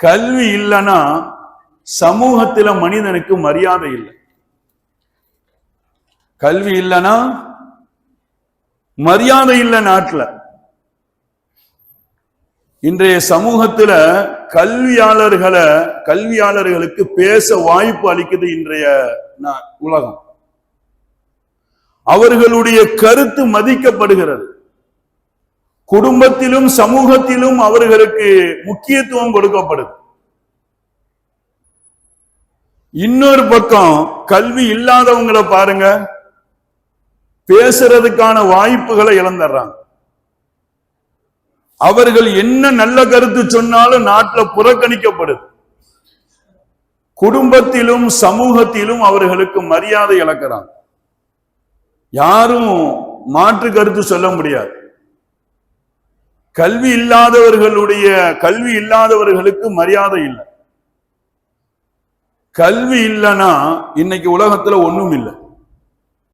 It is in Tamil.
கல்வி இல்லைன்னா சமூகத்தில மனிதனுக்கு மரியாதை இல்லை. கல்வி இல்லைன்னா மரியாதை இல்லை. நாட்டில் இன்றைய சமூகத்துல கல்வியாளர்களுக்கு பேச வாய்ப்பு அளிக்குது இன்றைய உலகம். அவர்களுடைய கருத்து மதிக்கப்படுகிறது. குடும்பத்திலும் சமூகத்திலும் அவர்களுக்கு முக்கியத்துவம் கொடுக்கப்படுது. இன்னொரு பக்கம் கல்வி இல்லாதவங்களை பாருங்க, பேசுறதுக்கான வாய்ப்புகளை இழந்துடுறாங்க. அவர்கள் என்ன நல்ல கருத்து சொன்னாலும் நாட்டில் புறக்கணிக்கப்படுது. குடும்பத்திலும் சமூகத்திலும் அவர்களுக்கு மரியாதை இழக்கிறாங்க. யாரும் மாற்று கருத்து சொல்ல முடியாது. கல்வி இல்லாதவர்களுக்கு மரியாதை இல்லை. கல்வி இல்லைன்னா இன்னைக்கு உலகத்துல ஒண்ணும் இல்லை.